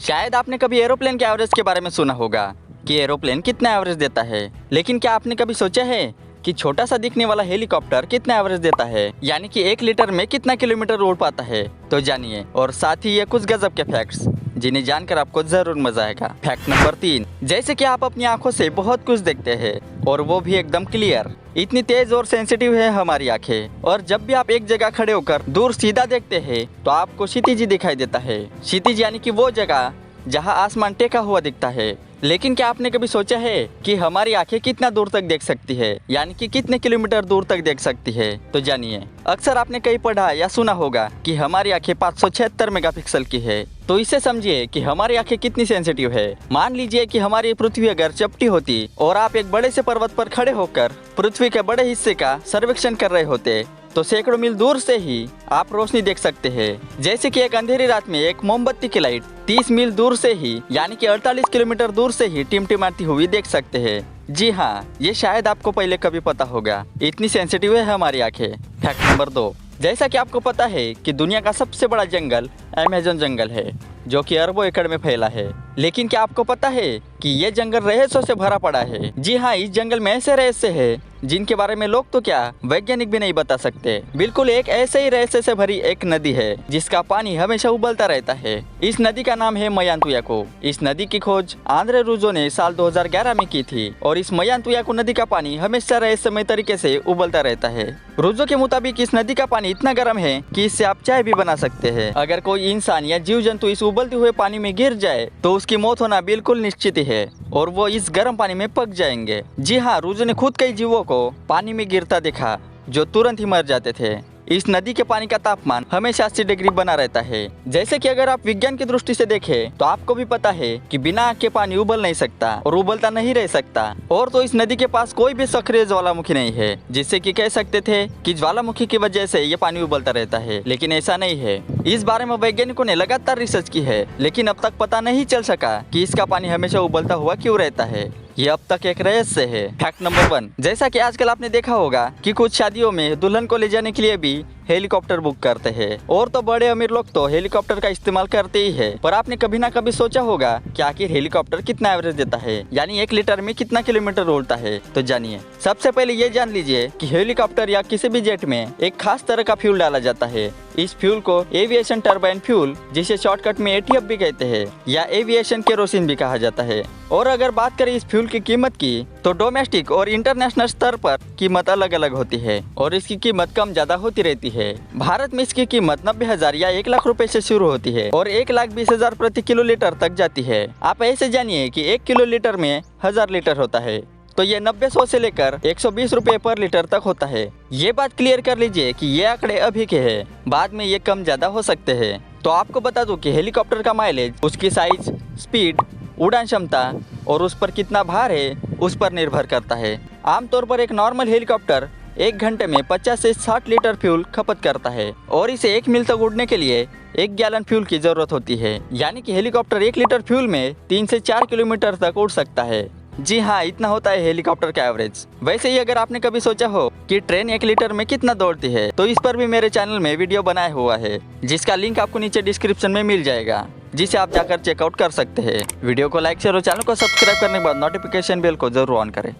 शायद आपने कभी एरोप्लेन के एवरेज के बारे में सुना होगा कि एरोप्लेन कितना एवरेज देता है, लेकिन क्या आपने कभी सोचा है कि छोटा सा दिखने वाला हेलीकॉप्टर कितना एवरेज देता है, यानी कि 1 लीटर में कितना किलोमीटर उड़ पाता है? तो जानिए, और साथ ही ये कुछ गजब के फैक्ट्स जिन्हें जानकर आपको जरूर मजा आएगा। फैक्ट नंबर 3, जैसे कि आप अपनी आंखों से बहुत कुछ देखते हैं और वो भी एकदम क्लियर। इतनी तेज और सेंसिटिव है हमारी आंखें, और जब भी आप एक जगह खड़े होकर दूर सीधा देखते हैं तो आपको क्षितिज दिखाई देता है। क्षितिज यानी कि वो जगह जहां आसमान टेका हुआ दिखता है। लेकिन क्या आपने कभी सोचा है कि हमारी आंखें कितना दूर तक देख सकती है, यानी कि कितने किलोमीटर दूर तक देख सकती है? तो जानिए, अक्सर आपने कहीं पढ़ा या सुना होगा कि हमारी आंखें 576 मेगापिक्सल की है। तो इसे समझिए कि हमारी आंखें कितनी सेंसिटिव है। मान लीजिए कि हमारी पृथ्वी अगर चपटी होती और आप एक बड़े से पर्वत पर खड़े होकर पृथ्वी के बड़े हिस्से का सर्वेक्षण कर रहे होते तो सैकड़ों मील दूर से ही आप रोशनी देख सकते हैं। जैसे कि एक अंधेरी रात में एक मोमबत्ती की लाइट 30 मील दूर से ही, यानी कि 48 किलोमीटर दूर से ही टिमटिमाती हुई देख सकते हैं। जी हाँ, ये शायद आपको पहले कभी पता होगा, इतनी सेंसिटिव है हमारी आंखें। फैक्ट नंबर 2, जैसा कि आपको पता है कि दुनिया का सबसे बड़ा जंगल अमेज़न जंगल है, जो कि अरबों एकड़ में फैला है। लेकिन क्या आपको पता है कि ये जंगल रहस्यों से भरा पड़ा है? जी हाँ, इस जंगल में ऐसे रहस्य है जिनके बारे में लोग तो क्या, वैज्ञानिक भी नहीं बता सकते। बिल्कुल एक ऐसे ही रहस्य से भरी एक नदी है जिसका पानी हमेशा उबलता रहता है। इस नदी का नाम है मयांतुयाको। इस नदी की खोज आंद्रे रूजो ने साल 2011 में की थी, और इस मयांतुयाको नदी का पानी हमेशा रहस्यमय तरीके से उबलता रहता है। रूजो के मुताबिक इस नदी का पानी इतना गर्म है कि इससे आप चाय भी बना सकते हैं। अगर कोई इंसान या जीव जंतु इस उबलते हुए पानी में गिर जाए तो उसकी मौत होना बिल्कुल निश्चित है, और वो इस गर्म पानी में पक जाएंगे। जी हाँ, रूजो ने खुद कई जीवों को पानी में गिरता देखा जो तुरंत ही मर जाते थे। इस नदी के पानी का तापमान हमेशा 80 डिग्री बना रहता है। जैसे कि अगर आप विज्ञान की दृष्टि से देखें तो आपको भी पता है कि बिना आग के पानी उबल नहीं सकता और उबलता नहीं रह सकता। और तो इस नदी के पास कोई भी सक्रिय ज्वालामुखी नहीं है, जिससे कि कह सकते थे कि ज्वालामुखी की वजह से ये पानी उबलता रहता है, लेकिन ऐसा नहीं है। इस बारे में वैज्ञानिकों ने लगातार रिसर्च की है, लेकिन अब तक पता नहीं चल सका कि इसका पानी हमेशा उबलता हुआ क्यों रहता है। ये अब तक एक रहस्य है। फैक्ट नंबर 1, जैसा कि आजकल आपने देखा होगा कि कुछ शादियों में दुल्हन को ले जाने के लिए भी हेलीकॉप्टर बुक करते हैं, और तो बड़े अमीर लोग तो हेलीकॉप्टर का इस्तेमाल करते ही है। पर आपने कभी ना कभी सोचा होगा कि आखिर हेलीकॉप्टर कितना एवरेज देता है, यानी 1 लीटर में कितना किलोमीटर उड़ता है? तो जानिए, सबसे पहले ये जान लीजिए कि हेलीकॉप्टर या किसी भी जेट में एक खास तरह का फ्यूल डाला जाता है। इस फ्यूल को एविएशन टर्बाइन फ्यूल, जिसे शॉर्टकट में एटीएफ भी कहते हैं, या एविएशन केरोसिन भी कहा जाता है। और अगर बात करें इस फ्यूल की कीमत की, तो डोमेस्टिक और इंटरनेशनल स्तर पर कीमत अलग अलग होती है, और इसकी कीमत कम ज्यादा होती रहती है। भारत में इसकी कीमत 90,000 या 1 लाख रुपए से शुरू होती है और 1,20,000 प्रति किलो लीटर तक जाती है। आप ऐसे जानिए कि 1 किलो लीटर में 1000 लीटर होता है, तो ये 90-100 से लेकर 120 रुपए पर लीटर तक होता है। ये बात क्लियर कर लीजिए कि ये आंकड़े अभी के हैं, बाद में ये कम ज्यादा हो सकते हैं। तो आपको बता दूं कि हेलीकॉप्टर का माइलेज उसकी साइज, स्पीड, उड़ान क्षमता और उस पर कितना भार है उस पर निर्भर करता है। आमतौर पर एक नॉर्मल हेलीकॉप्टर 1 घंटे में 50 से 60 लीटर फ्यूल खपत करता है, और इसे 1 मील तक उड़ने के लिए 1 गैलन फ्यूल की जरूरत होती है। यानी कि हेलीकॉप्टर 1 लीटर फ्यूल में 3 से 4 किलोमीटर तक उड़ सकता है। जी हाँ, इतना होता है हेलीकॉप्टर का एवरेज। वैसे ही अगर आपने कभी सोचा हो कि ट्रेन 1 लीटर में कितना दौड़ती है, तो इस पर भी मेरे चैनल में वीडियो बनाया हुआ है, जिसका लिंक आपको नीचे डिस्क्रिप्शन में मिल जाएगा, जिसे आप जाकर चेकआउट कर सकते हैं। वीडियो को लाइक शेयर और चैनल को सब्सक्राइब करने के बाद नोटिफिकेशन बेल को जरूर ऑन करें।